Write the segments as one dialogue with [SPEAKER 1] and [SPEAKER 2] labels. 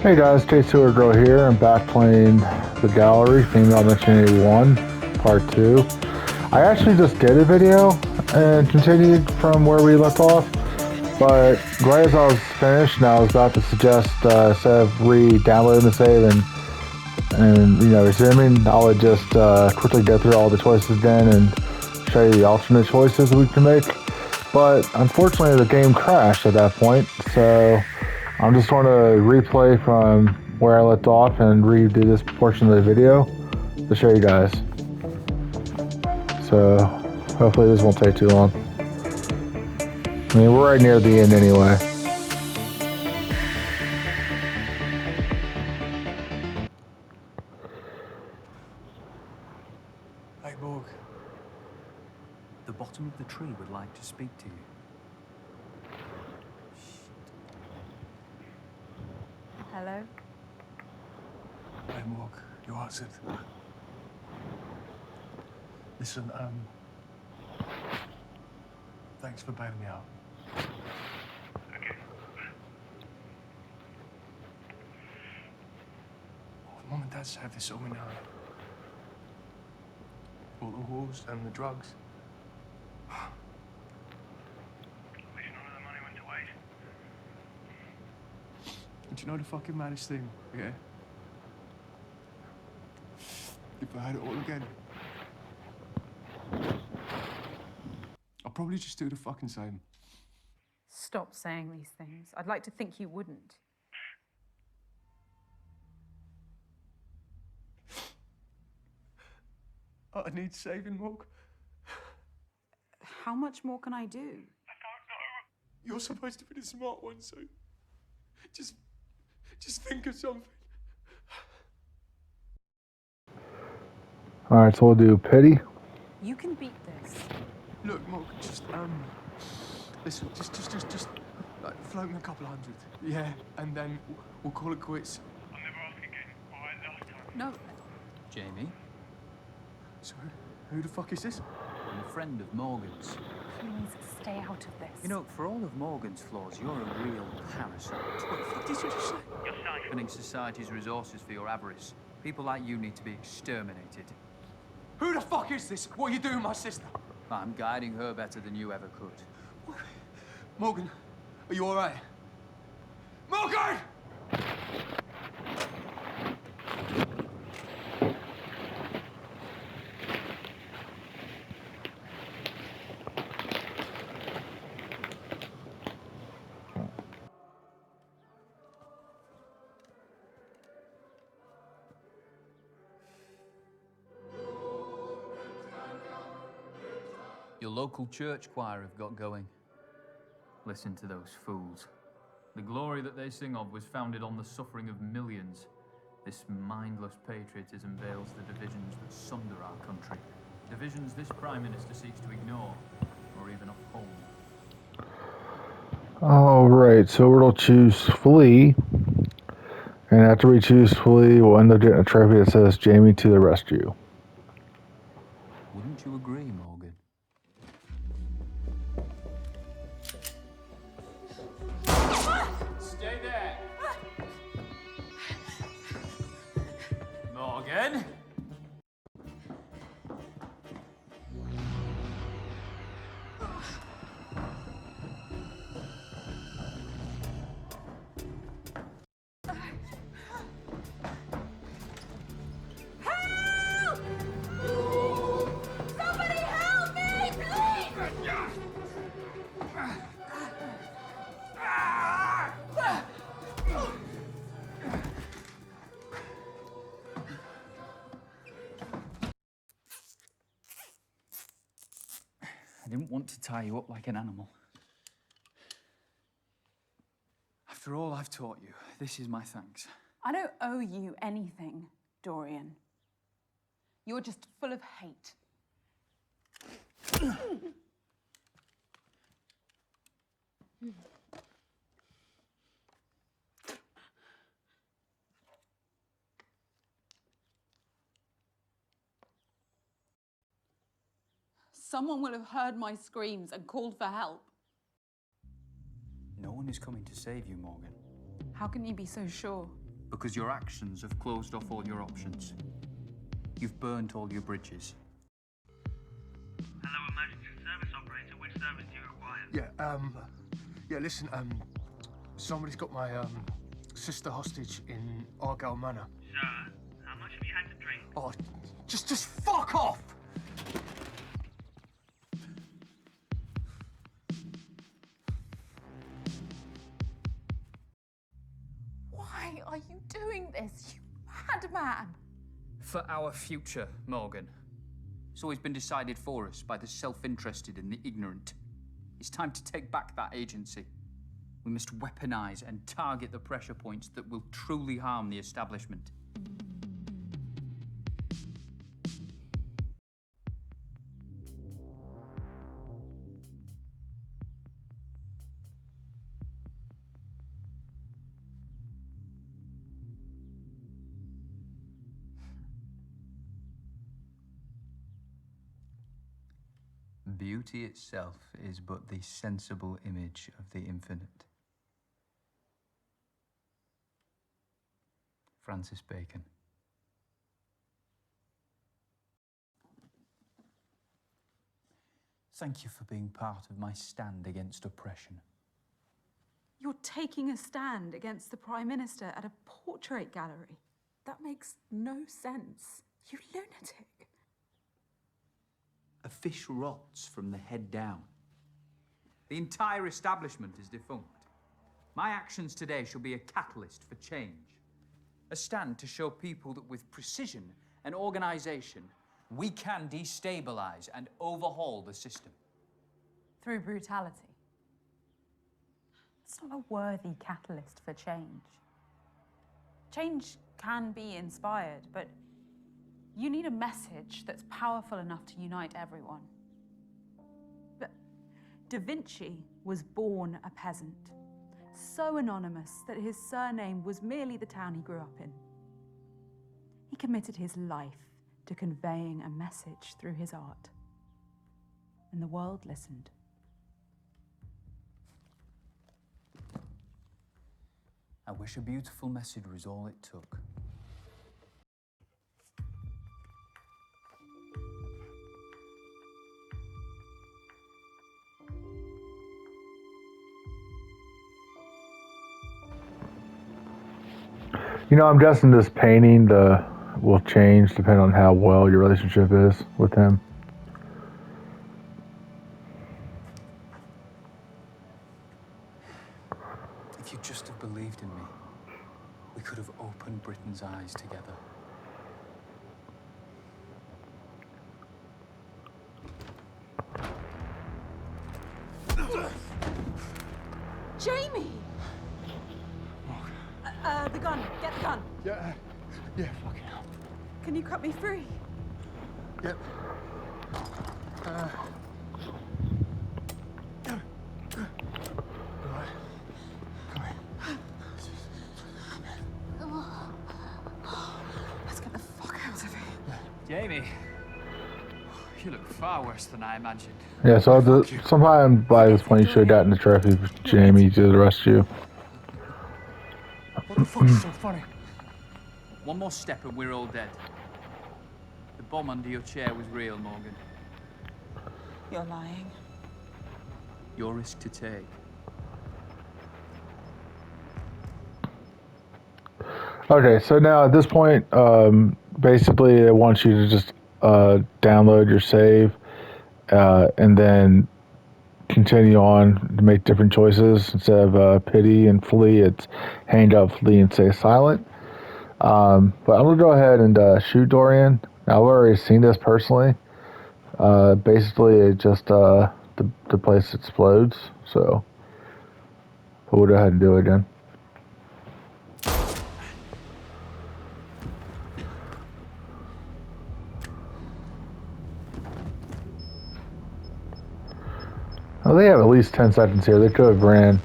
[SPEAKER 1] Hey guys, Suhrgirl here. I'm back playing the gallery, Female 1981, Part 2. I actually just did a video and continued from where we left off, but right as I was finished and I was about to suggest instead of re-downloading the save and resuming, I would just quickly go through all the choices again and show you the alternate choices we can make. But unfortunately the game crashed at that point, so I'm just going to replay from where I left off and redo this portion of the video to show you guys. So hopefully this won't take too long. I mean, we're right near the end anyway.
[SPEAKER 2] Hey, Borg. The bottom of the tree would like to speak to you.
[SPEAKER 3] Hello?
[SPEAKER 2] Hey, Morg, you answered. Listen, thanks for bailing me out. Okay. What Mum and Dad say this all we know. All the wars and the drugs.
[SPEAKER 4] Wish none of the money went to waste.
[SPEAKER 2] And you know the fucking maddest thing, yeah? If I had it all again, I'd probably just do the fucking same.
[SPEAKER 3] Stop saying these things. I'd like to think you wouldn't.
[SPEAKER 2] I need saving, Morg.
[SPEAKER 3] How much more can I do?
[SPEAKER 4] I don't know.
[SPEAKER 2] You're supposed to be the smart one, so just think of something.
[SPEAKER 1] Alright, so we'll do pity.
[SPEAKER 3] You can beat this.
[SPEAKER 2] Look, Morg, just listen, just like float me a couple hundred, yeah, and then we'll call it quits.
[SPEAKER 4] I'll never ask again. All right, last time.
[SPEAKER 3] No.
[SPEAKER 5] Jamie,
[SPEAKER 2] So, who the fuck is this?
[SPEAKER 5] I'm a friend of Morgan's.
[SPEAKER 3] Please stay out of this.
[SPEAKER 5] You know, for all of Morgan's flaws, you're a real parasite.
[SPEAKER 2] What the fuck did you just say?
[SPEAKER 4] You're safe.
[SPEAKER 5] Spending society's resources for your avarice. People like you need to be exterminated.
[SPEAKER 2] Who the fuck is this? What are you doing, my sister?
[SPEAKER 5] I'm guiding her better than you ever could.
[SPEAKER 2] Morgan, are you all right? Morgan!
[SPEAKER 5] Your local church choir have got going. Listen to those fools. The glory that they sing of was founded on the suffering of millions. This mindless patriotism veils the divisions that sunder our country. Divisions this Prime Minister seeks to ignore, or even uphold.
[SPEAKER 1] Alright, so we'll choose Flea. And after we choose Flea, we'll end up getting a trophy that says Jamie to the rescue.
[SPEAKER 5] Wouldn't you agree, Morgan? Stay there! Morgan?
[SPEAKER 3] Somebody help me, please!
[SPEAKER 5] I didn't want to tie you up like an animal.
[SPEAKER 2] After all I've taught you, this is my thanks.
[SPEAKER 3] I don't owe you anything, Dorian. You're just full of hate. Someone will have heard my screams and called for help.
[SPEAKER 5] No one is coming to save you, Morgan.
[SPEAKER 3] How can you be so sure?
[SPEAKER 5] Because your actions have closed off all your options. You've burnt all your bridges.
[SPEAKER 4] Hello, emergency service operator. Which service do you require?
[SPEAKER 2] Yeah, listen, somebody's got my, sister hostage in Argyle Manor.
[SPEAKER 4] Sir, how much have you had to drink?
[SPEAKER 2] Oh, just fuck off!
[SPEAKER 3] Why are you doing this, you madman?
[SPEAKER 5] For our future, Morgan. It's always been decided for us by the self-interested and the ignorant. It's time to take back that agency. We must weaponize and target the pressure points that will truly harm the establishment. Beauty itself is but the sensible image of the infinite. Francis Bacon. Thank you for being part of my stand against oppression.
[SPEAKER 3] You're taking a stand against the Prime Minister at a portrait gallery. That makes no sense. You lunatic.
[SPEAKER 5] A fish rots from the head down. The entire establishment is defunct. My actions today shall be a catalyst for change. A stand to show people that with precision and organization, we can destabilize and overhaul the system.
[SPEAKER 3] Through brutality. It's not a worthy catalyst for change. Change can be inspired, but you need a message that's powerful enough to unite everyone. But Da Vinci was born a peasant, so anonymous that his surname was merely the town he grew up in. He committed his life to conveying a message through his art, and the world listened.
[SPEAKER 5] I wish a beautiful message was all it took.
[SPEAKER 1] You know, I'm guessing this painting will change depending on how well your relationship is with him.
[SPEAKER 5] If you just have believed in me, we could have opened Britain's eyes together.
[SPEAKER 3] Jamie! The gun. Get the gun.
[SPEAKER 2] Yeah, fucking hell.
[SPEAKER 3] Can you cut me free?
[SPEAKER 2] Yep. Right. Come here.
[SPEAKER 3] Let's get the fuck out of here.
[SPEAKER 5] Jamie, you look far worse than I imagined.
[SPEAKER 1] Yeah, so sometime by this point you should have gotten the trophy for Jamie to arrest you.
[SPEAKER 2] What the fuck is so funny?
[SPEAKER 5] One more step and we're all dead. The bomb under your chair was real, Morgan.
[SPEAKER 3] You're lying.
[SPEAKER 5] Your risk to take.
[SPEAKER 1] Okay, so now at this point, basically it wants you to just download your save and then continue on to make different choices. Instead of pity and flee, it's hang up, flee, and stay silent. But I'm going to go ahead and shoot Dorian. Now, I've already seen this personally. Basically, it just, the place explodes. So, we'll go ahead and do it again. Oh, they have at least 10 seconds here. They could have ran.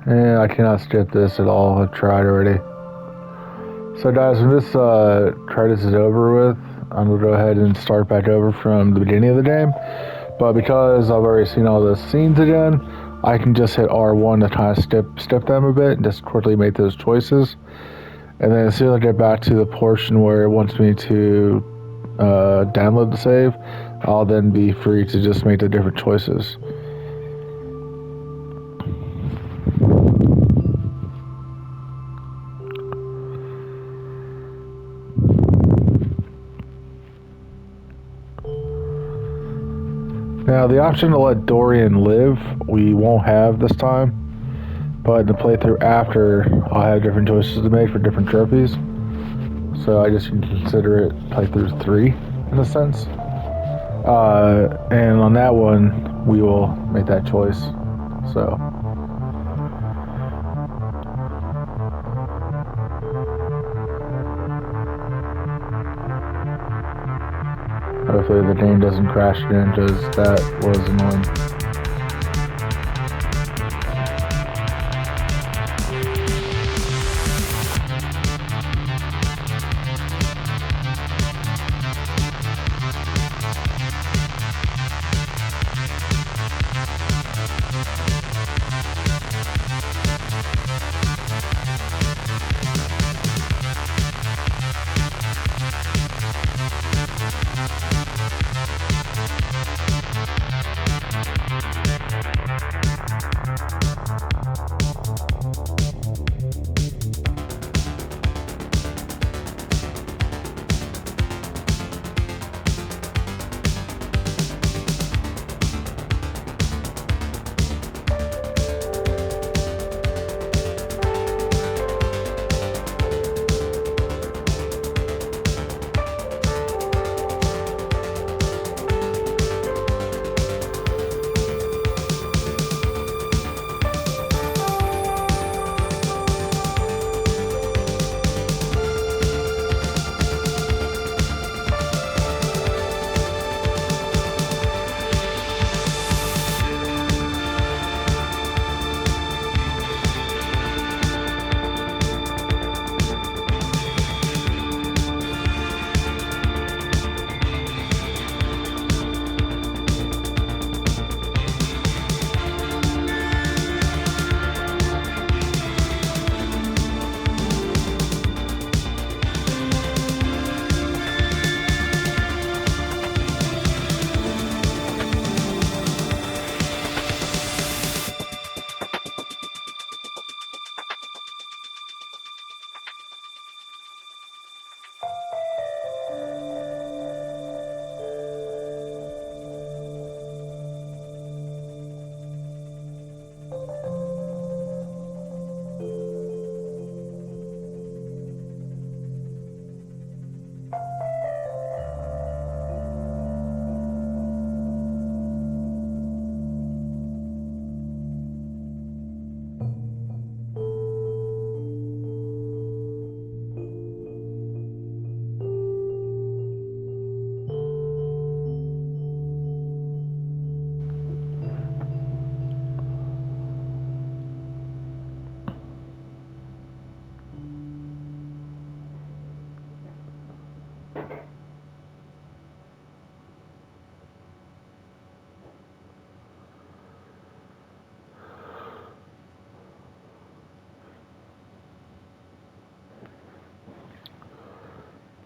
[SPEAKER 1] And I cannot skip this at all. I've tried already. So guys, when this credits is over with, I'm going to go ahead and start back over from the beginning of the game. But because I've already seen all the scenes again, I can just hit R1 to kind of skip them a bit and just quickly make those choices. And then as soon as I get back to the portion where it wants me to download the save, I'll then be free to just make the different choices. Now the option to let Dorian live, we won't have this time. But in the playthrough after, I'll have different choices to make for different trophies. So I just can consider it playthrough 3 in a sense. And on that one, we will make that choice. So. Hopefully the game doesn't crash again because that was annoying.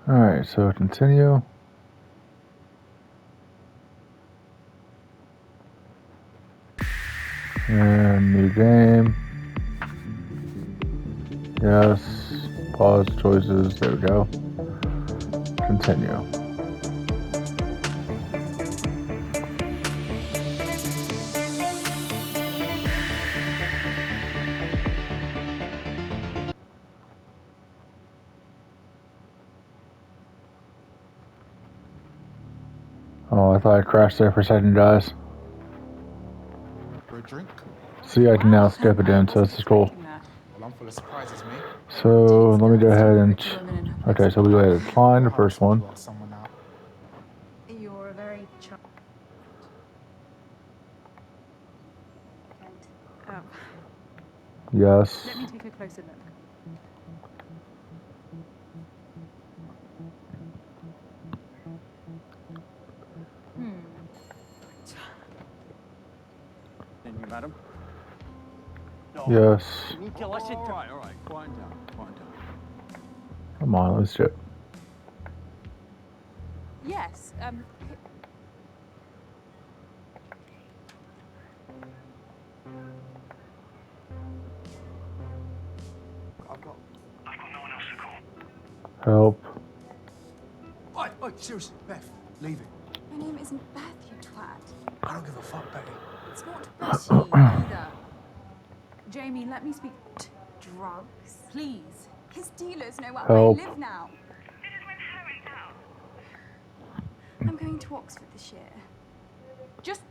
[SPEAKER 1] Alright, so continue. And new game. Yes. Pause choices. There we go. Continue. Oh, I thought I crashed there for a second, guys.
[SPEAKER 2] For a drink?
[SPEAKER 1] See, I can now skip it in, so this is cool.
[SPEAKER 2] Well, I'm full of surprises, mate.
[SPEAKER 1] So, let me go ahead and... Okay, so we go ahead and find the first one.
[SPEAKER 6] You're a very
[SPEAKER 1] Yes.
[SPEAKER 3] Let me take a closer look.
[SPEAKER 6] Continue, madam.
[SPEAKER 1] Yes.
[SPEAKER 6] You need to listen to... All right, quiet down, quiet down.
[SPEAKER 1] Come on, let's do it.
[SPEAKER 3] Yes,
[SPEAKER 2] I've got...
[SPEAKER 4] no one else to call.
[SPEAKER 1] Help.
[SPEAKER 2] Oi, seriously, Beth, leave it.
[SPEAKER 7] My name isn't Beth, you twat.
[SPEAKER 2] I don't give a fuck, Betty.
[SPEAKER 7] It's not Betty either.
[SPEAKER 3] Jamie, let me speak.
[SPEAKER 7] Drugs.
[SPEAKER 3] Please.
[SPEAKER 7] His dealers know where
[SPEAKER 1] Help.
[SPEAKER 7] I live now.
[SPEAKER 4] This is when Harry's out.
[SPEAKER 7] I'm going to Oxford this year.
[SPEAKER 3] Just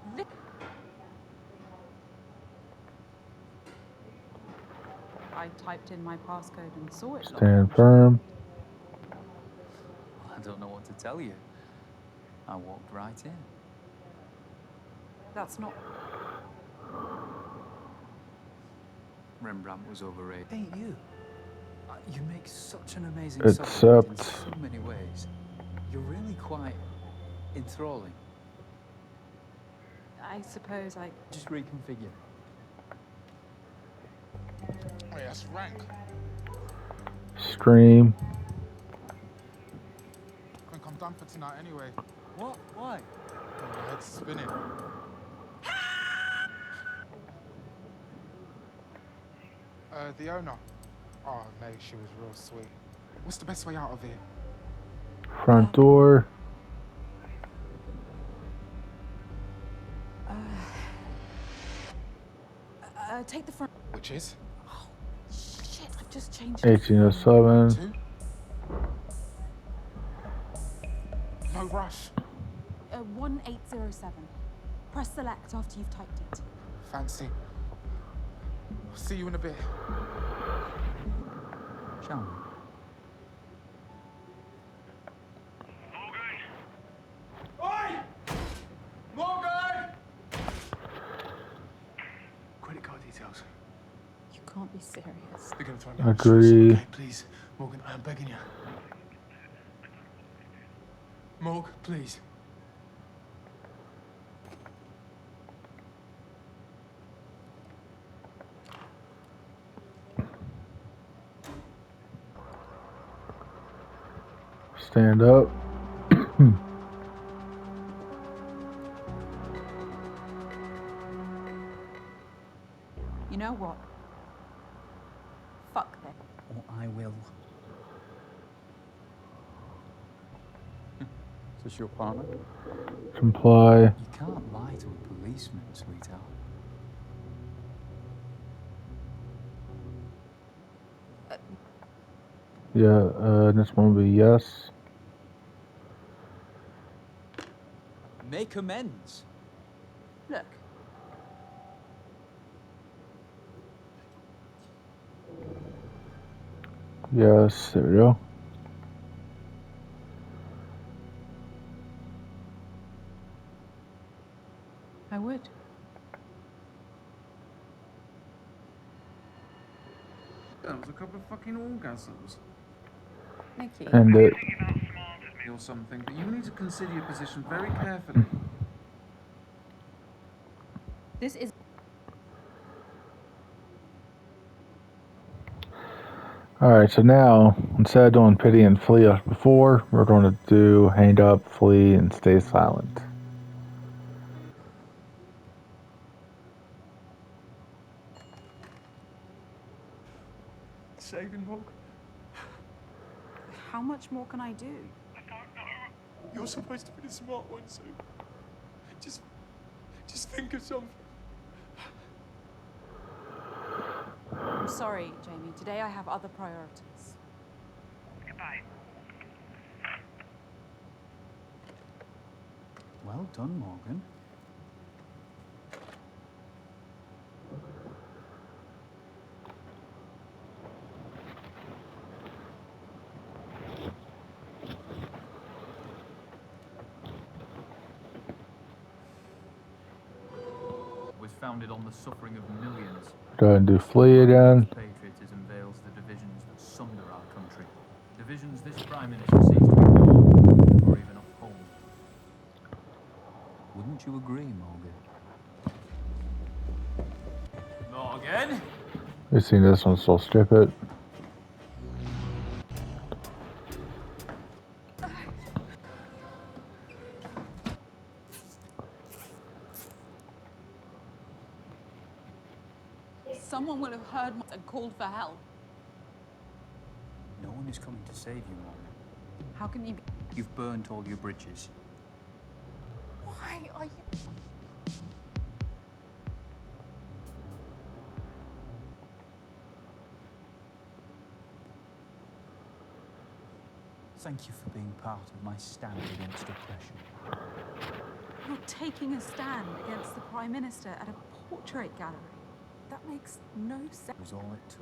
[SPEAKER 3] I typed in my passcode and saw it.
[SPEAKER 1] Stand firm.
[SPEAKER 5] I don't know what to tell you. I walked right in.
[SPEAKER 3] That's not.
[SPEAKER 5] Rembrandt was overrated. Hey, you. You make such an amazing
[SPEAKER 1] Except-
[SPEAKER 5] subject in so many ways. You're really quite enthralling.
[SPEAKER 3] I suppose I.
[SPEAKER 5] Just reconfigure.
[SPEAKER 2] Wait, that's rank.
[SPEAKER 1] Scream.
[SPEAKER 2] I think I'm done for tonight anyway.
[SPEAKER 5] What? Why?
[SPEAKER 2] My head's spinning. The owner. Oh, mate, she was real sweet. What's the best way out of here?
[SPEAKER 1] Front door.
[SPEAKER 3] Take the front.
[SPEAKER 2] Which is?
[SPEAKER 3] Shit, I've just changed it.
[SPEAKER 1] 1807.
[SPEAKER 2] 2? No rush.
[SPEAKER 3] 1807. Press select after you've typed it.
[SPEAKER 2] Fancy. I'll see you in a bit.
[SPEAKER 5] Shall we?
[SPEAKER 2] Oi! Morgan! Credit card details.
[SPEAKER 3] You can't be serious.
[SPEAKER 2] They're gonna throw me out.
[SPEAKER 1] Agree.
[SPEAKER 2] Okay, please. Morgan, I'm begging you. Morg, please.
[SPEAKER 1] Stand up.
[SPEAKER 3] You know what? Fuck them.
[SPEAKER 5] Or I will.
[SPEAKER 6] Is this your partner?
[SPEAKER 1] Comply.
[SPEAKER 5] You can't lie to a policeman, sweetheart.
[SPEAKER 1] Yeah, this one will be yes.
[SPEAKER 5] Make amends.
[SPEAKER 3] Look,
[SPEAKER 1] Yes, there we go.
[SPEAKER 3] I would.
[SPEAKER 8] That was a couple of fucking orgasms.
[SPEAKER 3] Nikki.
[SPEAKER 1] End it.
[SPEAKER 8] Or something, but you need to consider your position very carefully.
[SPEAKER 3] This is.
[SPEAKER 1] Alright, so now, instead of doing pity and flee as before, we're going to do hang up, flee, and stay silent.
[SPEAKER 2] Saving Morg?
[SPEAKER 3] How much more can I do?
[SPEAKER 2] You're supposed to be the smart one, so just think of something.
[SPEAKER 3] I'm sorry, Jamie. Today I have other priorities.
[SPEAKER 4] Goodbye.
[SPEAKER 5] Well done, Morgan. founded on the suffering of millions.
[SPEAKER 1] Go ahead and do Flea again.
[SPEAKER 5] Patriotism veils the divisions that sunder our country. Divisions this Prime Minister seems to ignore or even uphold. Wouldn't you agree, Morgan? Morgan?
[SPEAKER 1] We've seen this one, so strip it.
[SPEAKER 3] Someone will have heard and called for help.
[SPEAKER 6] No one is coming to save you, Morgan.
[SPEAKER 3] How can you be?
[SPEAKER 6] You've burnt all your bridges.
[SPEAKER 3] Why are you?
[SPEAKER 6] Thank you for being part of my stand against oppression.
[SPEAKER 3] You're taking a stand against the Prime Minister at a portrait gallery. That makes no sense.
[SPEAKER 6] It was all it took.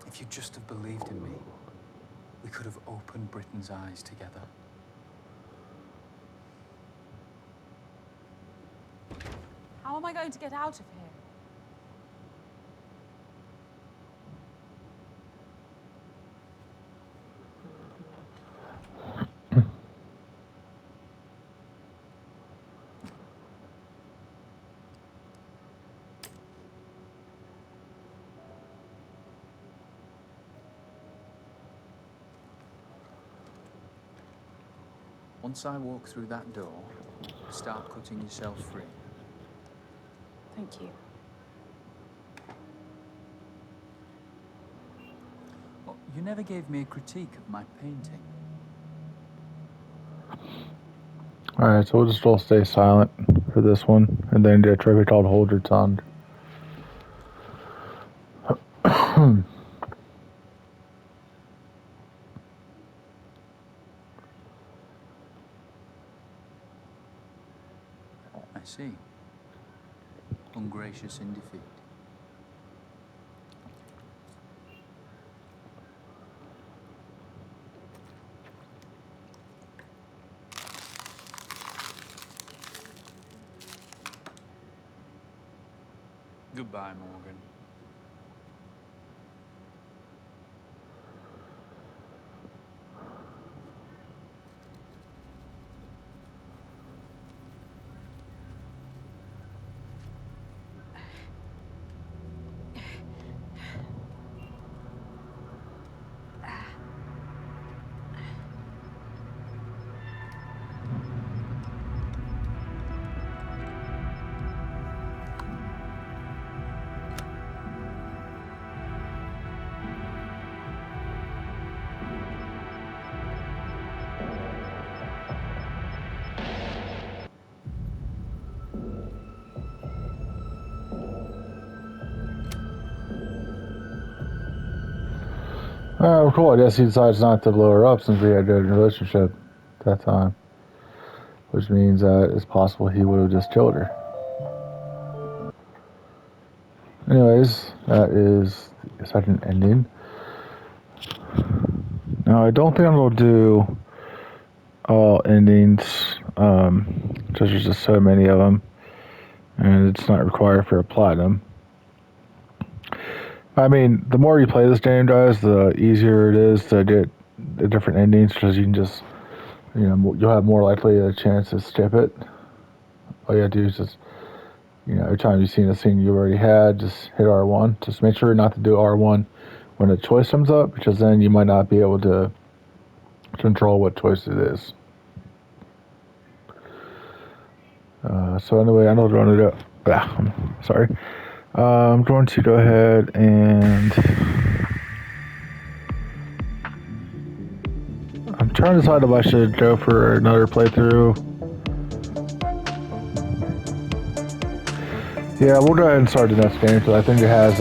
[SPEAKER 6] If you'd just have believed in me, we could have opened Britain's eyes together.
[SPEAKER 3] How am I going to get out of here?
[SPEAKER 6] Once I walk through that door, start cutting yourself free.
[SPEAKER 3] Thank you.
[SPEAKER 6] Well, you never gave me a critique of my painting.
[SPEAKER 1] Alright, so we'll just all stay silent for this one, and then do a trivia called Hold Your Tongue.
[SPEAKER 6] I see. Ungracious in defeat. Goodbye, Morgan.
[SPEAKER 1] Oh, cool. I guess he decides not to blow her up since we had a good relationship at that time. Which means that it's possible he would have just killed her. Anyways, that is the second ending. Now, I don't think I'm going to do all endings, because there's just so many of them, and it's not required for a platinum. I mean, the more you play this game, guys, the easier it is to get the different endings, because you can just, you know, you'll have more likely a chance to skip it. All you have to do is just, you know, every time you've seen a scene you already had, just hit R1. Just make sure not to do R1 when a choice comes up, because then you might not be able to control what choice it is. So anyway, I know I'm going to do. Sorry. I'm going to go ahead and I'm trying to decide if I should go for another playthrough. Yeah, we'll go ahead and start the next game because I think it has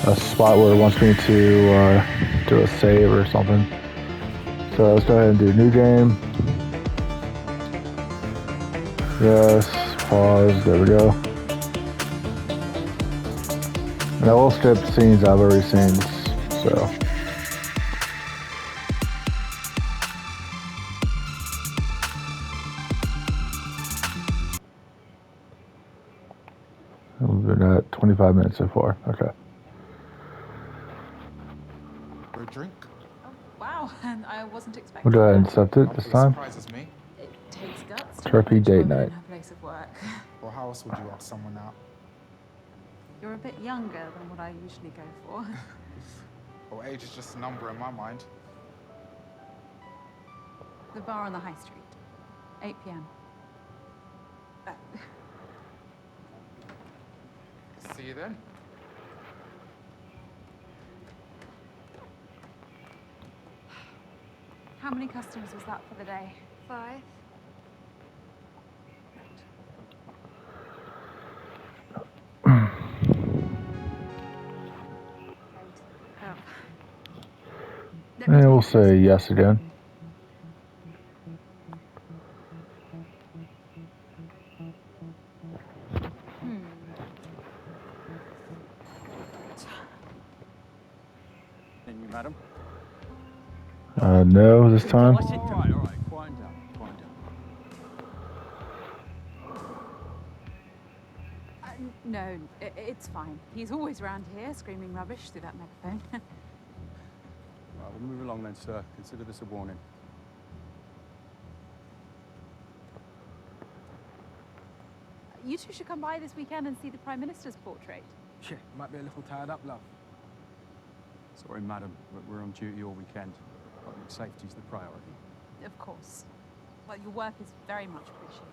[SPEAKER 1] a spot where it wants me to do a save or something. So let's go ahead and do new game. Yes, pause, there we go. And I will skip scenes I've already seen, so. We've been at 25 minutes so far, okay.
[SPEAKER 8] For a drink?
[SPEAKER 3] Oh, wow, and I wasn't expecting
[SPEAKER 1] We'll go ahead and
[SPEAKER 3] that.
[SPEAKER 1] accept it this time.
[SPEAKER 8] Surprises me.
[SPEAKER 3] It takes guts to
[SPEAKER 1] Trophy
[SPEAKER 3] approach a
[SPEAKER 1] date
[SPEAKER 3] woman
[SPEAKER 1] night.
[SPEAKER 3] in her place of work.
[SPEAKER 8] Well, how else would you ask someone out?
[SPEAKER 3] You're a bit younger than what I usually go for.
[SPEAKER 8] Well, age is just a number in my mind.
[SPEAKER 3] The bar on the high street, 8 p.m.
[SPEAKER 8] See you then.
[SPEAKER 3] How many customers was that for the day?
[SPEAKER 7] 5.
[SPEAKER 3] Oh.
[SPEAKER 1] And we'll say yes again.
[SPEAKER 9] And you, madam?
[SPEAKER 1] No this time.
[SPEAKER 9] All right, quiet down, quiet down.
[SPEAKER 3] No, it's fine. He's always around here, screaming rubbish through that megaphone.
[SPEAKER 9] Right, we'll move along then, sir. Consider this a warning.
[SPEAKER 3] You two should come by this weekend and see the Prime Minister's portrait.
[SPEAKER 9] Yeah, might be a little tied up, love. Sorry, madam, but we're on duty all weekend. Public safety's the priority.
[SPEAKER 3] Of course. Well, your work is very much appreciated.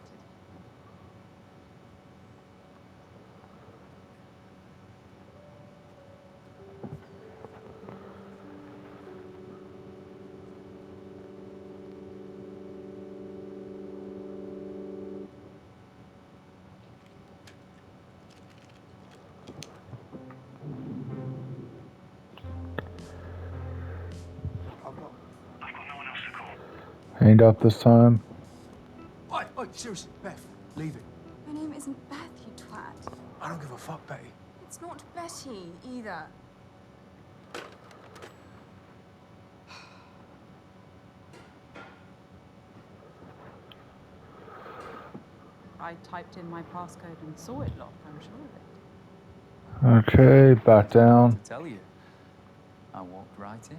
[SPEAKER 1] Hanged up this time.
[SPEAKER 2] Oi, seriously, Beth, leave it.
[SPEAKER 7] My name isn't Beth, you twat.
[SPEAKER 2] I don't give a fuck, Betty.
[SPEAKER 7] It's not Betty, either.
[SPEAKER 3] I typed in my passcode and saw it locked, I'm sure of it.
[SPEAKER 1] Okay, back down.
[SPEAKER 5] To tell you, I walked right in.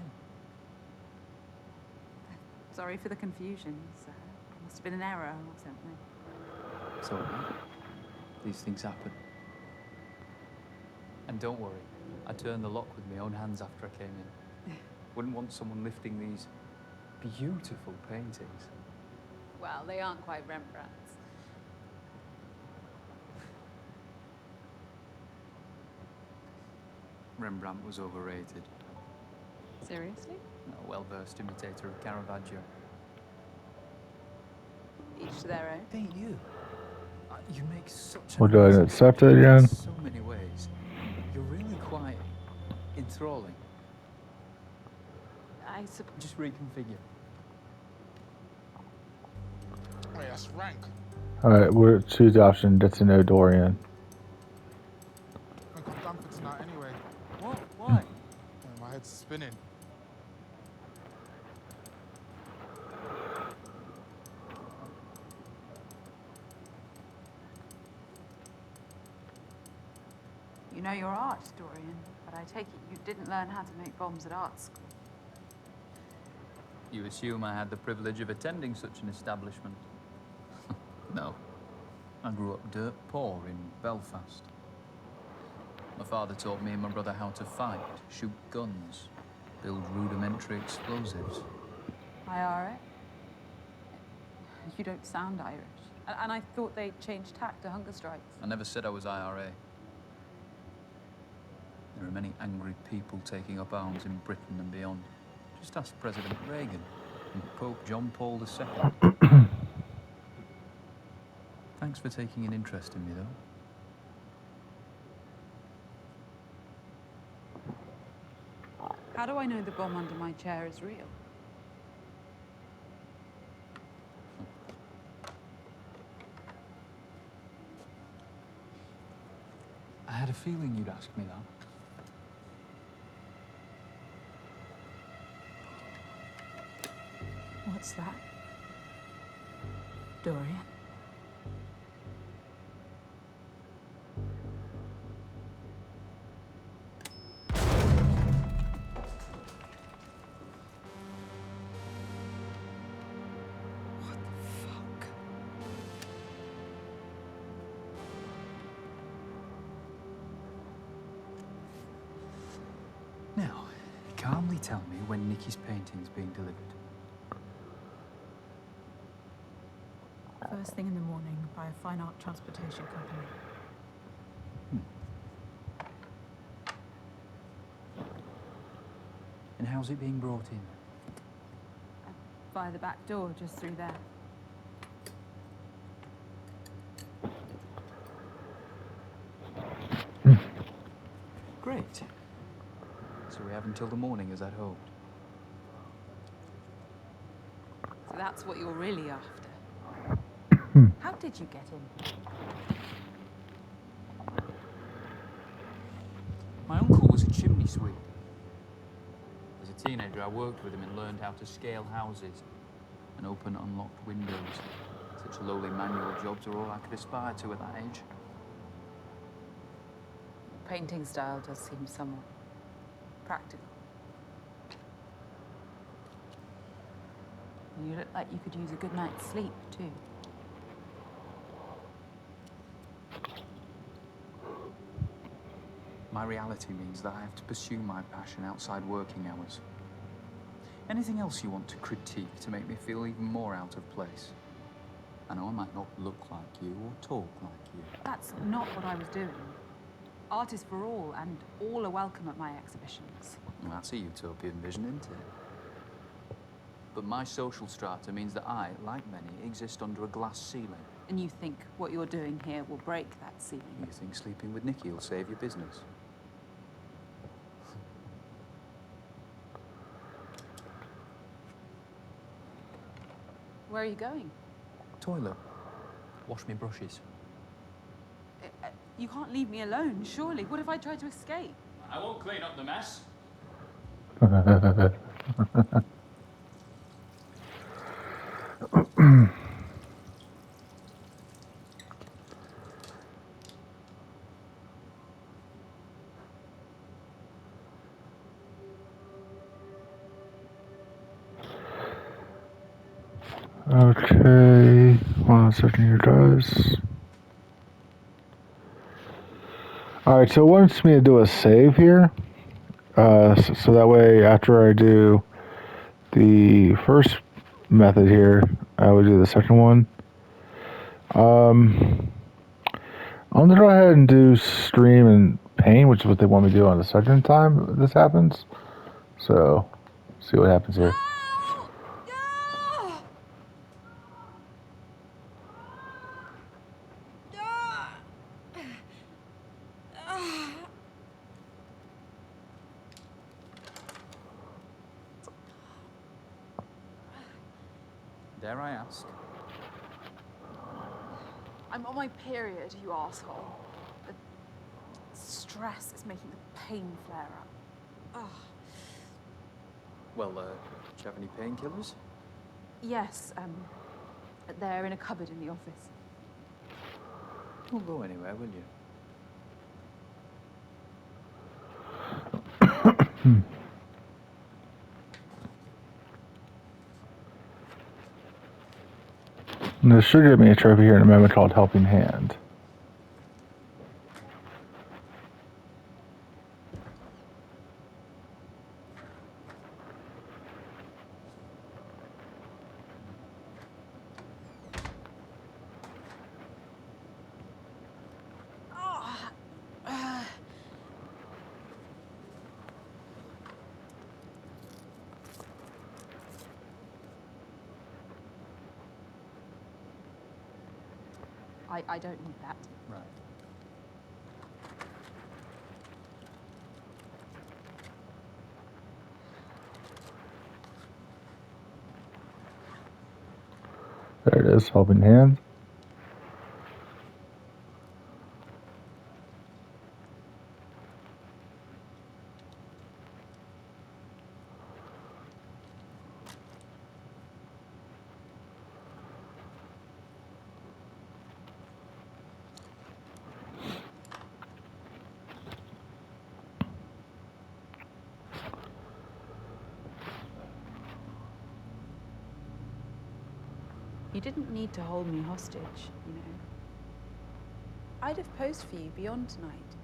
[SPEAKER 3] Sorry for the confusion, sir. Must have been an error or something.
[SPEAKER 5] So these things happen. And don't worry, I turned the lock with my own hands after I came in. Wouldn't want someone lifting these beautiful paintings.
[SPEAKER 3] Well, they aren't quite Rembrandts.
[SPEAKER 5] Rembrandt was overrated.
[SPEAKER 3] Seriously?
[SPEAKER 5] A well-versed imitator of Caravaggio.
[SPEAKER 3] Each to their own.
[SPEAKER 5] Ain't you? You make such
[SPEAKER 1] We'll go ahead and accept it again.
[SPEAKER 5] in so many ways. You're really quite enthralling.
[SPEAKER 3] I suppose.
[SPEAKER 5] Just reconfigure.
[SPEAKER 8] Oh, yes, rank.
[SPEAKER 1] Alright, we'll choose the option get to know Dorian.
[SPEAKER 8] I think I'm done for tonight anyway.
[SPEAKER 5] What? Why?
[SPEAKER 8] My head's spinning.
[SPEAKER 3] You know your art, Dorian, but I take it you didn't learn how to make bombs at art school.
[SPEAKER 5] You assume I had the privilege of attending such an establishment? No. I grew up dirt poor in Belfast. My father taught me and my brother how to fight, shoot guns, build rudimentary explosives.
[SPEAKER 3] IRA? You don't sound Irish. And I thought they changed tack to hunger strikes.
[SPEAKER 5] I never said I was IRA. There are many angry people taking up arms in Britain and beyond. Just ask President Reagan and Pope John Paul II. Thanks for taking an interest in me, though.
[SPEAKER 3] How do I know the bomb under my chair is real?
[SPEAKER 6] I had a feeling you'd ask me that.
[SPEAKER 3] What's that? Dorian? What the fuck?
[SPEAKER 6] Now, calmly tell me when Nikki's painting's being delivered.
[SPEAKER 3] First thing in the morning by a fine art transportation company.
[SPEAKER 6] And how's it being brought in?
[SPEAKER 3] Via the back door, just through there.
[SPEAKER 6] Great. So we have until the morning, as I'd hoped.
[SPEAKER 3] So that's what you're really after. How did you get in?
[SPEAKER 6] My uncle was a chimney sweep. As a teenager, I worked with him and learned how to scale houses and open unlocked windows. Such lowly manual jobs are all I could aspire to at that age.
[SPEAKER 3] Painting style does seem somewhat practical. And you look like you could use a good night's sleep, too.
[SPEAKER 6] My reality means that I have to pursue my passion outside working hours. Anything else you want to critique to make me feel even more out of place? I know I might not look like you or talk like you.
[SPEAKER 3] That's not what I was doing. Art is for all, and all are welcome at my exhibitions.
[SPEAKER 6] Well, that's a utopian vision, isn't it? But my social strata means that I, like many, exist under a glass ceiling.
[SPEAKER 3] And you think what you're doing here will break that ceiling?
[SPEAKER 6] You think sleeping with Nikki will save your business?
[SPEAKER 3] Where are you going?
[SPEAKER 6] Toilet. Wash me brushes.
[SPEAKER 3] You can't leave me alone, surely. What if I try to escape?
[SPEAKER 5] I won't clean up the mess.
[SPEAKER 1] Okay, 1 second here, guys. Alright, so it wants me to do a save here. So that way, after I do the first method here, I would do the second one. I'm gonna go ahead and do stream and paint, which is what they want me to do on the second time this happens. So, see what happens here.
[SPEAKER 6] Dare I ask?
[SPEAKER 3] I'm on my period, you asshole. The stress is making the pain flare up. Ugh.
[SPEAKER 6] Well, do you have any painkillers?
[SPEAKER 3] Yes, they're in a cupboard in the office.
[SPEAKER 6] Won't go anywhere, will you?
[SPEAKER 1] And this should give me a trophy here in a moment called Helping Hand.
[SPEAKER 3] I don't need that.
[SPEAKER 6] Right.
[SPEAKER 1] There it is, helping hand.
[SPEAKER 3] You didn't need to hold me hostage, you know. I'd have posed for you beyond tonight,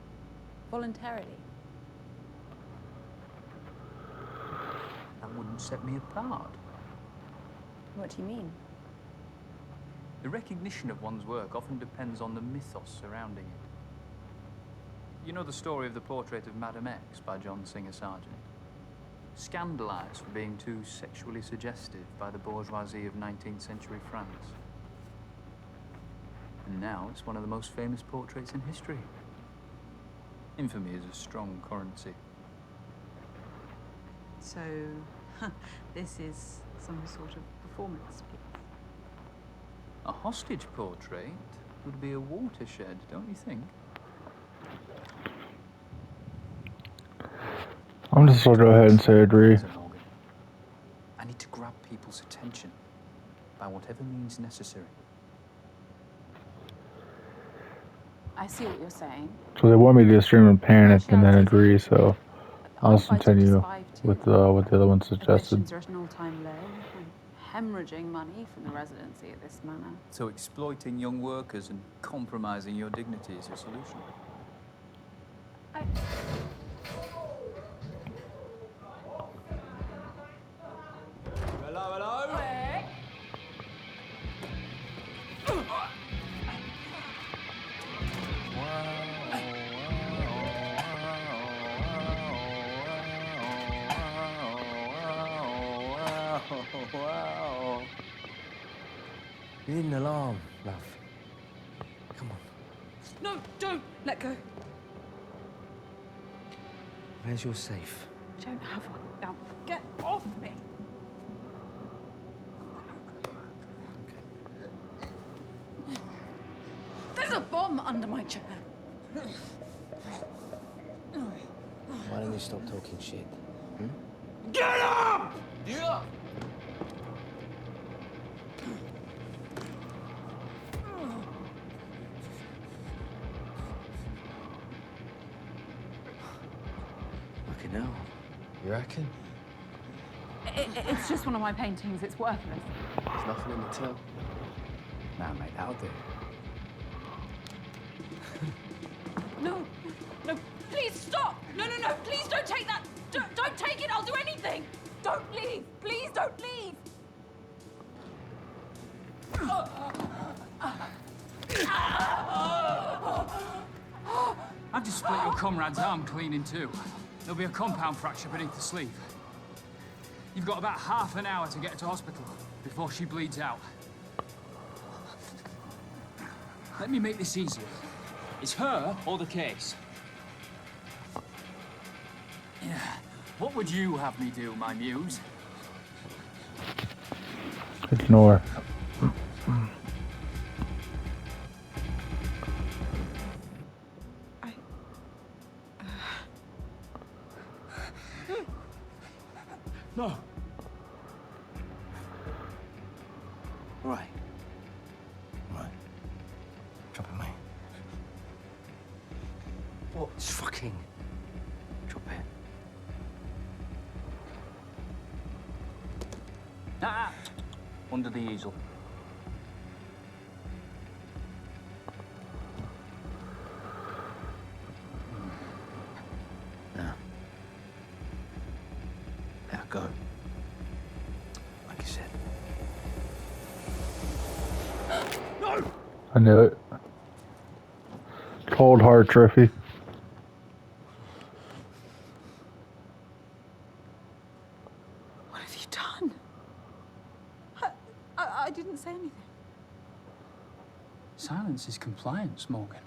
[SPEAKER 3] voluntarily.
[SPEAKER 6] That wouldn't set me apart.
[SPEAKER 3] What do you mean?
[SPEAKER 6] The recognition of one's work often depends on the mythos surrounding it. You know the story of the portrait of Madame X by John Singer Sargent? Scandalized for being too sexually suggestive by the bourgeoisie of 19th century France. And now it's one of the most famous portraits in history. Infamy is a strong currency.
[SPEAKER 3] So, this is some sort of performance piece.
[SPEAKER 6] A hostage portrait would be a watershed, don't you think?
[SPEAKER 1] I'm just gonna go ahead and say agree.
[SPEAKER 6] Morgan. I need to grab people's attention by whatever means necessary.
[SPEAKER 3] I see what you're saying.
[SPEAKER 1] So they want me to stream and panic and then
[SPEAKER 3] Partialities
[SPEAKER 1] agree, so I'll just
[SPEAKER 3] I'll fight you to
[SPEAKER 1] continue
[SPEAKER 3] survive too.
[SPEAKER 1] with what the other one suggested.
[SPEAKER 3] Admissions are at an all-time low, and hemorrhaging money from the residency at this manor.
[SPEAKER 6] So exploiting young workers and compromising your dignity is your solution?
[SPEAKER 2] Hello, hello?
[SPEAKER 10] Wow. You need an alarm, love. Come on.
[SPEAKER 3] No, don't! Let go.
[SPEAKER 10] Where's your safe?
[SPEAKER 3] I don't have one. Now, get off me! There's a bomb under my chair.
[SPEAKER 10] Why don't you stop talking shit?
[SPEAKER 2] Get up! Yeah.
[SPEAKER 10] Fucking hell. You reckon?
[SPEAKER 3] It's just one of my paintings. It's worthless.
[SPEAKER 10] There's nothing in the till. Nah, mate, that'll do.
[SPEAKER 3] No, no, please stop! No, no, no, please don't take that! Don't take it, I'll do anything! Don't leave! Please don't leave!
[SPEAKER 9] I've just split your comrade's arm clean in two. There'll be a compound fracture beneath the sleeve. You've got about half an hour to get her to hospital before she bleeds out. Let me make this easier. It's her or the case. Yeah. What would you have me do, my muse?
[SPEAKER 1] Ignore.
[SPEAKER 9] No.
[SPEAKER 10] All right. All right. Drop it, mate. What? Just fucking... drop it.
[SPEAKER 6] Ah! Under the easel.
[SPEAKER 10] Now. Now go. Like you said.
[SPEAKER 1] I knew it. Cold heart, Triffy.
[SPEAKER 3] What have you done? I didn't say anything.
[SPEAKER 9] Silence is compliance, Morgan.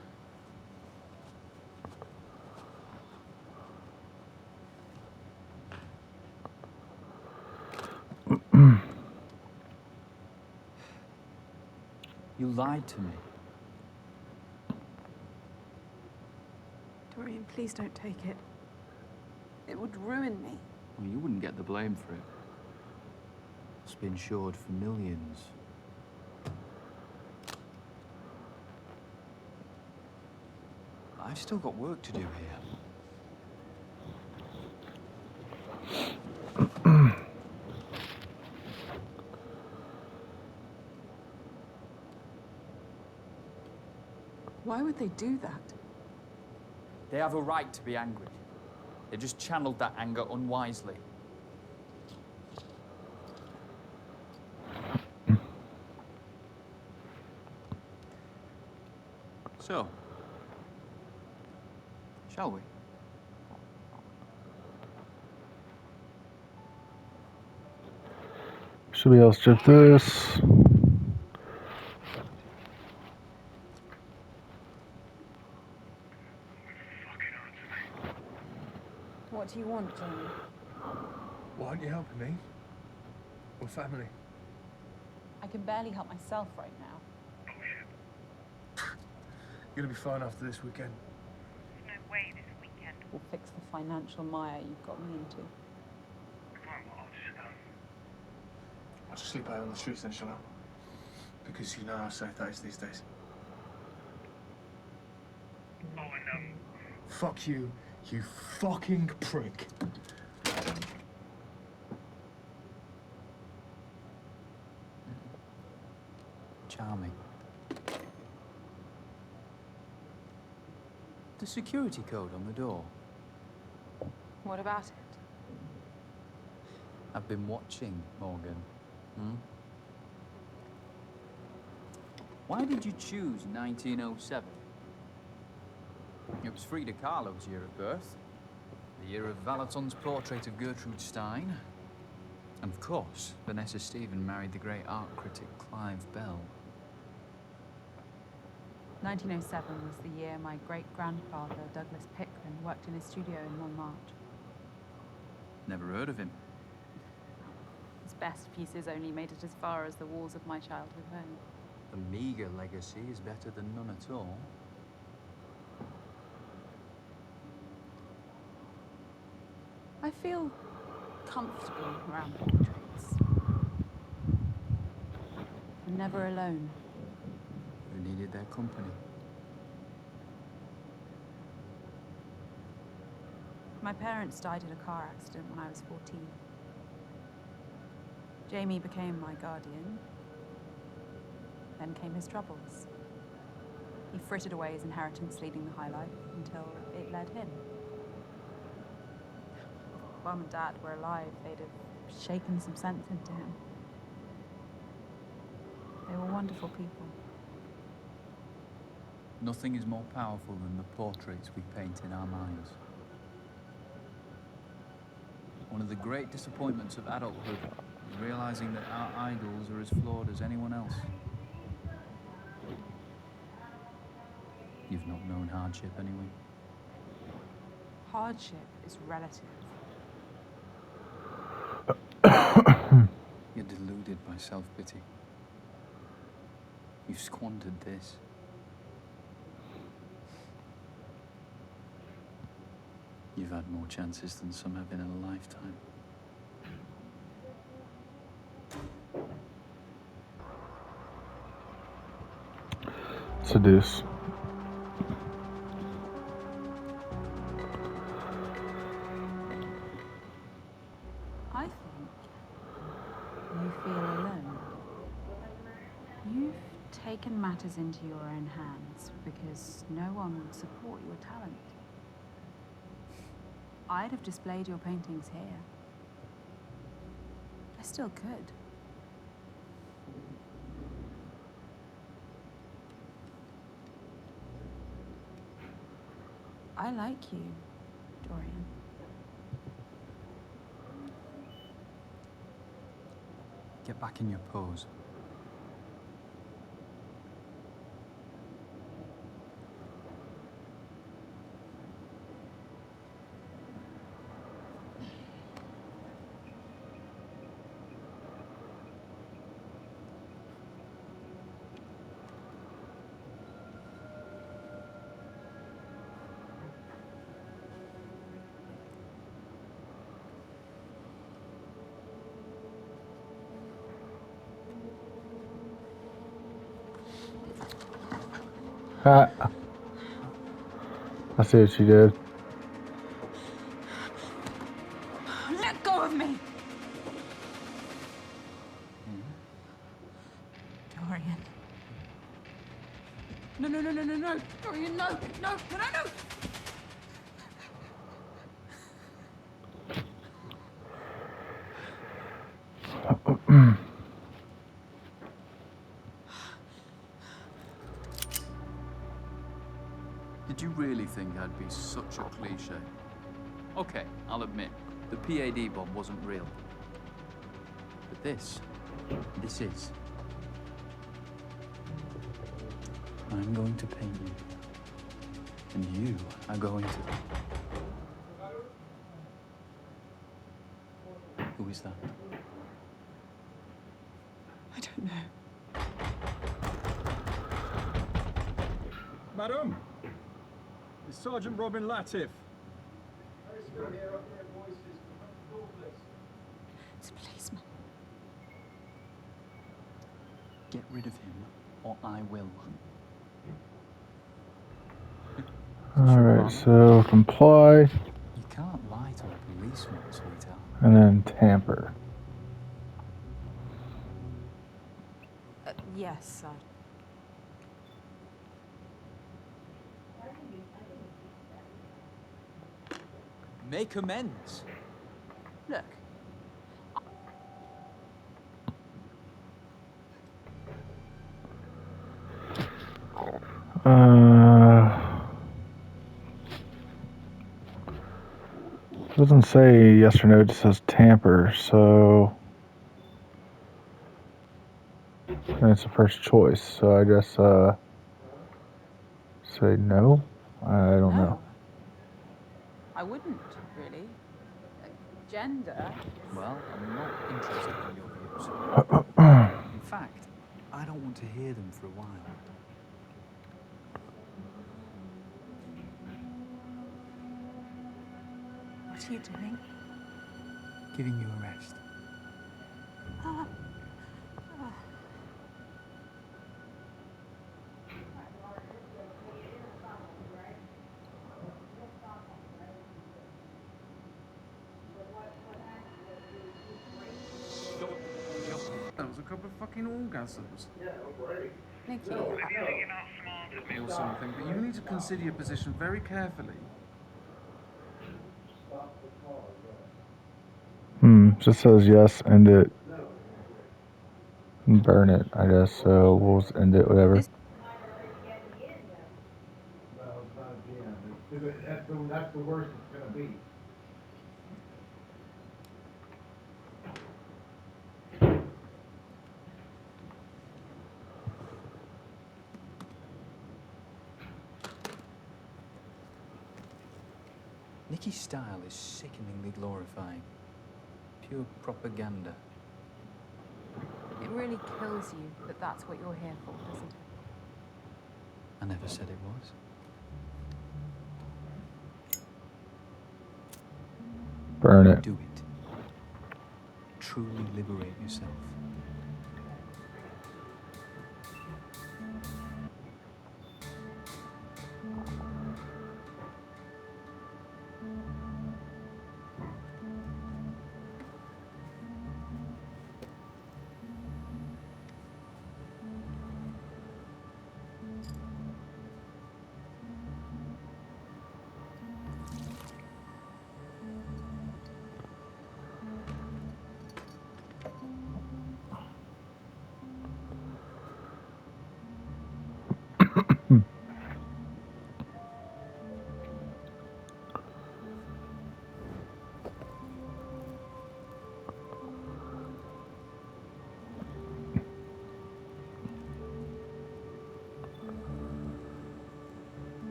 [SPEAKER 6] You lied to me.
[SPEAKER 7] Dorian, please don't take it. It would ruin me.
[SPEAKER 6] Well, you wouldn't get the blame for it. It's been insured for millions. I've still got work to do here.
[SPEAKER 7] Why would they do that?
[SPEAKER 6] They have a right to be angry. They just channeled that anger unwisely. So, shall we?
[SPEAKER 1] Should be able to strip this.
[SPEAKER 7] What do you want, Jamie?
[SPEAKER 2] Why aren't you helping me? We're family.
[SPEAKER 3] I can barely help myself right now.
[SPEAKER 2] You're gonna be fine after this weekend.
[SPEAKER 4] There's no way this weekend.
[SPEAKER 3] We'll fix the financial mire you've got me into.
[SPEAKER 4] Fine, well,
[SPEAKER 2] I'll just sleep out on the streets then, shall I? Because you know how safe that is these days.
[SPEAKER 4] Oh, and
[SPEAKER 2] Fuck you, you fucking prick.
[SPEAKER 6] Charming. The security code on the door.
[SPEAKER 3] What about it?
[SPEAKER 6] I've been watching, Morgan. Why did you choose 1907? It was Frida Carlos' year of birth, the year of Valaton's portrait of Gertrude Stein, and of course, Vanessa Stephen married the great art critic Clive Bell.
[SPEAKER 3] 1907 was the year my great-grandfather, Douglas Pickman, worked in his studio in Montmartre.
[SPEAKER 6] Never heard of him.
[SPEAKER 3] His best pieces only made it as far as the walls of my childhood home.
[SPEAKER 6] A meager legacy is better than none at all.
[SPEAKER 3] I feel comfortable around portraits. I'm never alone.
[SPEAKER 6] Who needed their company?
[SPEAKER 3] My parents died in a car accident when I was 14. Jamie became my guardian. Then came his troubles. He frittered away his inheritance leading the high life until it led him. If Mum and Dad were alive, they'd have shaken some sense into him. They were wonderful people.
[SPEAKER 6] Nothing is more powerful than the portraits we paint in our minds. One of the great disappointments of adulthood is realizing that our idols are as flawed as anyone else. You've not known hardship anyway.
[SPEAKER 3] Hardship is relative.
[SPEAKER 6] You're deluded by self-pity. You've squandered this. You've had more chances than some have in a lifetime.
[SPEAKER 1] Seduce.
[SPEAKER 3] I think you feel alone. You've taken matters into your own hands because no one would support your talent. I'd have displayed your paintings here. I still could. I like you, Dorian.
[SPEAKER 6] Get back in your pose.
[SPEAKER 1] Ah, I see what she did.
[SPEAKER 3] Let go of me! Dorian. No, no, no, no, no, no! Dorian, no! No, no, no, no!
[SPEAKER 6] Did you really think I'd be such a cliche? Okay, I'll admit, the PAD bomb wasn't real. But this is. I'm going to paint you. And you are going to... Who is that?
[SPEAKER 3] I don't know.
[SPEAKER 11] Madam, it's Sergeant Robin Latif.
[SPEAKER 3] It's a policeman.
[SPEAKER 6] Get rid of him, or I will.
[SPEAKER 1] Alright, so comply,
[SPEAKER 6] You can't lie to a policeman, sweetheart.
[SPEAKER 1] and then tamper.
[SPEAKER 3] Yes, sir.
[SPEAKER 6] Make amends.
[SPEAKER 3] Look.
[SPEAKER 1] It doesn't say yes or no, it just says tamper, so and it's the first choice, so I just say no. I don't know.
[SPEAKER 3] I wouldn't, really. Gender.
[SPEAKER 6] Well, I'm not interested in your views. In fact, I don't want to hear them for a while.
[SPEAKER 3] What are you doing?
[SPEAKER 6] Giving you a rest.
[SPEAKER 8] That was a couple of fucking orgasms.
[SPEAKER 3] Nicky.
[SPEAKER 8] Or something, but you need to consider your position very carefully.
[SPEAKER 1] Just says yes, end it. And burn it, I guess, so we'll just end it, whatever.
[SPEAKER 3] This-
[SPEAKER 1] That's the worst it's gonna be.
[SPEAKER 6] Nicky's style is sickeningly glorifying. Pure propaganda.
[SPEAKER 3] It really kills you that that's what you're here for, doesn't it?
[SPEAKER 6] I never said it was.
[SPEAKER 1] Burn it.
[SPEAKER 6] Do it. Truly liberate yourself.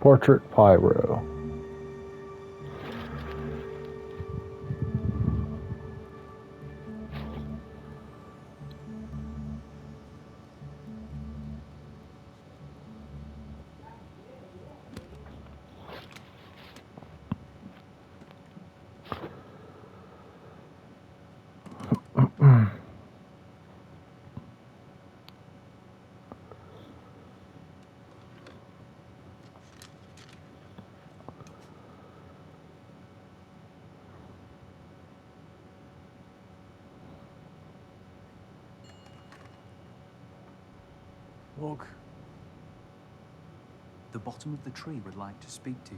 [SPEAKER 1] Portrait pyro.
[SPEAKER 2] Morg.
[SPEAKER 6] The bottom of the tree would like to speak to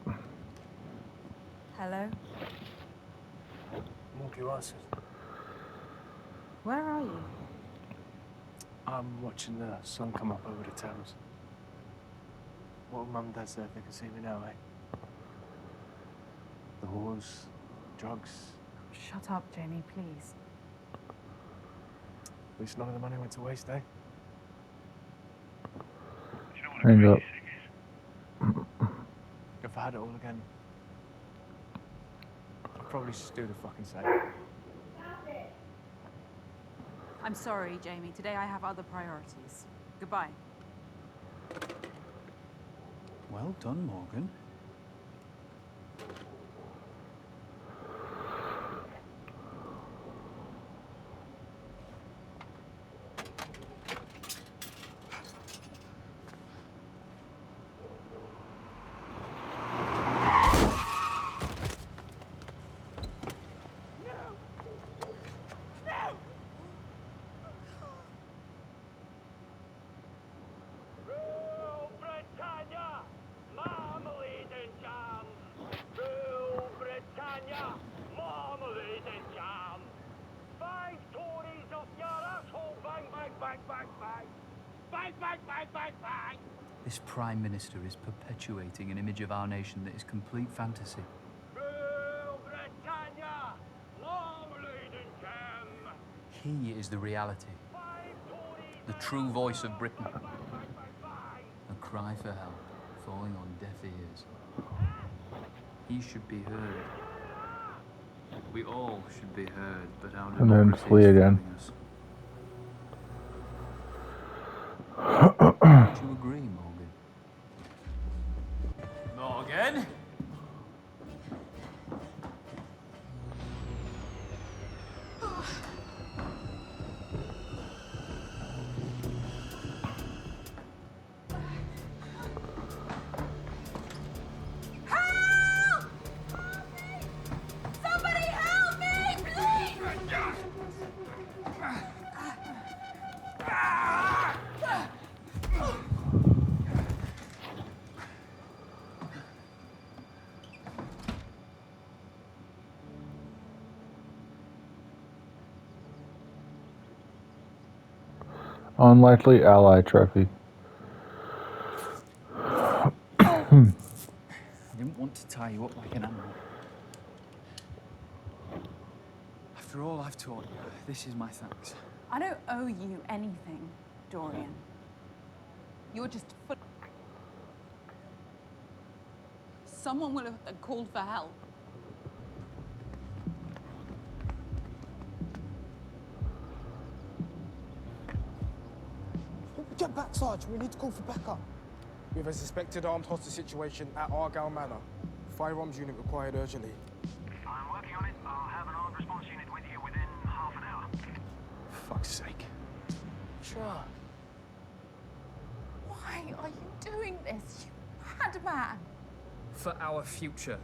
[SPEAKER 6] you.
[SPEAKER 3] Hello?
[SPEAKER 2] Morg, you answered.
[SPEAKER 3] Where are you?
[SPEAKER 2] I'm watching the sun come up over the Thames. What Mum and Dad said, they can see me now, eh? The whores, drugs.
[SPEAKER 3] Shut up, Jamie, please.
[SPEAKER 2] At least none of the money went to waste, eh?
[SPEAKER 1] Hang up.
[SPEAKER 2] If I had it all again, I'd probably just do the fucking same.
[SPEAKER 3] I'm sorry, Jamie. Today I have other priorities. Goodbye.
[SPEAKER 6] Well done, Morgan. This Prime Minister is perpetuating an image of our nation that is complete fantasy. He is the reality, the true voice of Britain. A cry for help falling on deaf ears. He should be heard. We all should be heard, but our
[SPEAKER 1] And then
[SPEAKER 6] democracy
[SPEAKER 1] Flea
[SPEAKER 6] is
[SPEAKER 1] again.
[SPEAKER 6] failing us. Don't you agree, Morgan?
[SPEAKER 5] Morgan?
[SPEAKER 1] Unlikely ally trophy.
[SPEAKER 6] I didn't want to tie you up like an animal. After all I've taught you, this is my thanks.
[SPEAKER 3] I don't owe you anything, Dorian. You're just full. Someone will have called for help.
[SPEAKER 12] Get back, Sarge. We need to call for backup. We have a suspected armed hostage situation at Argyle Manor. Firearms unit required urgently.
[SPEAKER 4] I'm working on it. I'll have an armed response unit with you within half an hour.
[SPEAKER 6] For fuck's sake.
[SPEAKER 12] Sure.
[SPEAKER 3] Why are you doing this, you madman?
[SPEAKER 6] For our future.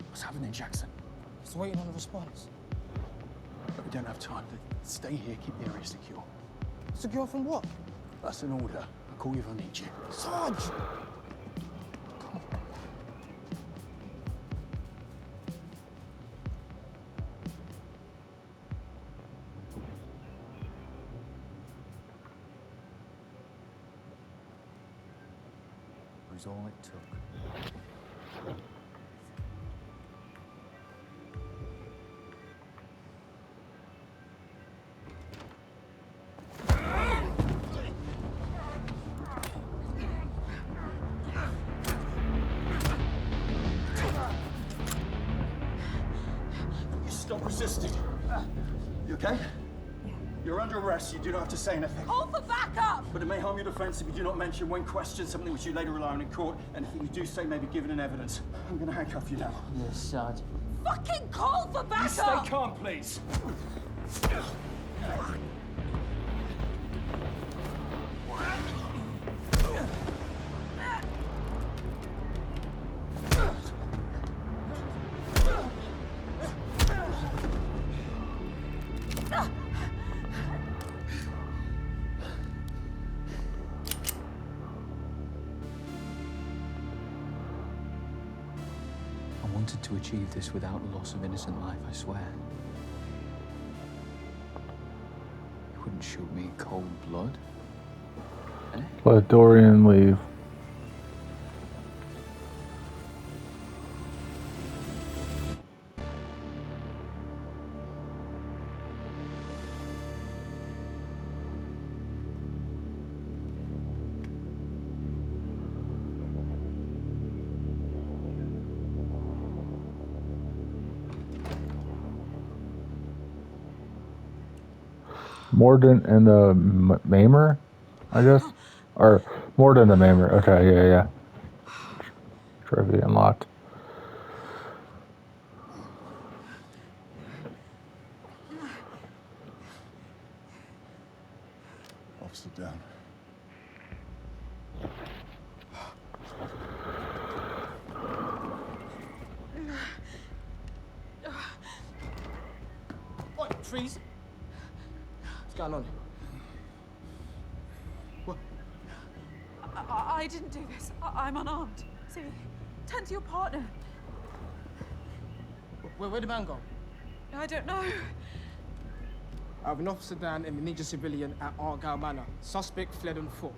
[SPEAKER 12] What's happening, Jackson? He's waiting on a response.
[SPEAKER 13] We don't have time. Stay here, keep the area secure.
[SPEAKER 12] Secure from what?
[SPEAKER 13] That's an order. I'll call you if I need you.
[SPEAKER 12] Sarge!
[SPEAKER 6] It was all it took.
[SPEAKER 13] Stop resisting. You okay? You're under arrest. You do not have to say anything.
[SPEAKER 3] Call for backup!
[SPEAKER 13] But it may harm your defense if you do not mention when questioned something which you later rely on in court. Anything you do say may be given in evidence. I'm going to handcuff you now.
[SPEAKER 12] Yes, Sarge.
[SPEAKER 3] Fucking call for backup!
[SPEAKER 13] Stay calm, please.
[SPEAKER 6] wanted to achieve this without loss of innocent life, I swear. You wouldn't shoot me in cold blood. Eh?
[SPEAKER 1] Let Dorian leave. Morden and the Maimer, I guess? Or Morden the Maimer. Okay, yeah. Trivia unlocked.
[SPEAKER 14] Officer down.
[SPEAKER 12] What? Freeze? What's going on? What?
[SPEAKER 3] I didn't do this. I'm unarmed. See, turn to your partner.
[SPEAKER 12] Where'd the man go?
[SPEAKER 3] I don't know.
[SPEAKER 12] I have an officer down and we need a civilian at Argyle Manor. Suspect fled on foot.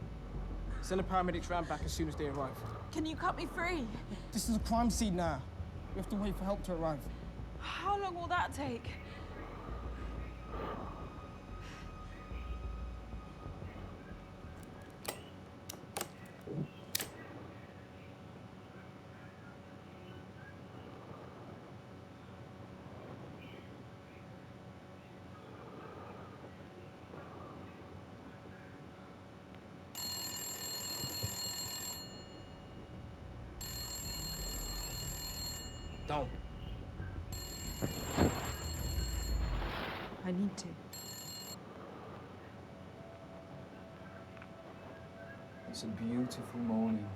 [SPEAKER 12] Send the paramedics round back as soon as they arrive.
[SPEAKER 3] Can you cut me free?
[SPEAKER 12] This is a crime scene now. We have to wait for help to arrive.
[SPEAKER 3] How long will that take?
[SPEAKER 12] Don't.
[SPEAKER 3] I need to.
[SPEAKER 6] It's a beautiful morning.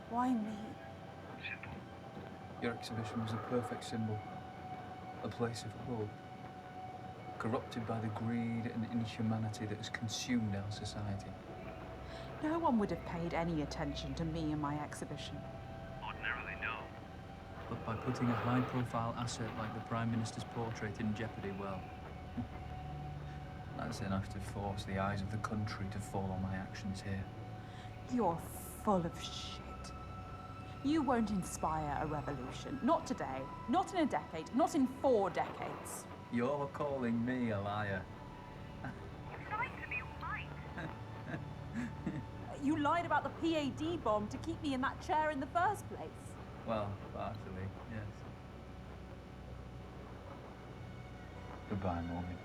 [SPEAKER 3] Why me?
[SPEAKER 6] Your exhibition was a perfect symbol. A place of hope. Corrupted by the greed and inhumanity that has consumed our society.
[SPEAKER 3] No one would have paid any attention to me and my exhibition.
[SPEAKER 4] Ordinarily, no.
[SPEAKER 6] But by putting a high-profile asset like the Prime Minister's portrait in jeopardy, well, that's enough to force the eyes of the country to fall on my actions here.
[SPEAKER 3] You're full of shit. You won't inspire a revolution. Not today, not in a decade, not in 4 decades.
[SPEAKER 6] You're calling me a liar.
[SPEAKER 3] You lied about the PAD bomb to keep me in that chair in the first place.
[SPEAKER 6] Well, partially, yes. Goodbye, Morgan.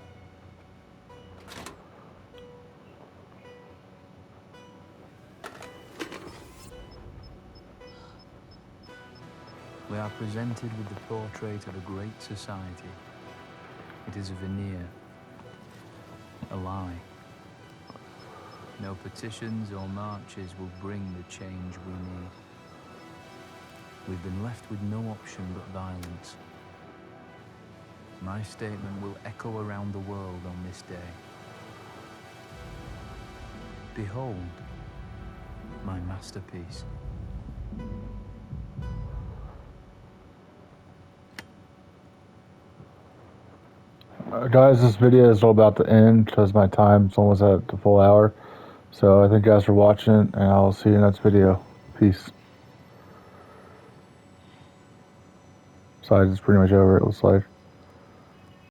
[SPEAKER 6] We are presented with the portrait of a great society. It is a veneer, a lie. No petitions or marches will bring the change we need. We've been left with no option but violence. My statement will echo around the world on this day. Behold, my masterpiece.
[SPEAKER 1] Guys, this video is all about to end because my time's almost at the full hour. So I thank you guys for watching, and I'll see you in the next video. Peace. Besides, it's pretty much over, it looks like.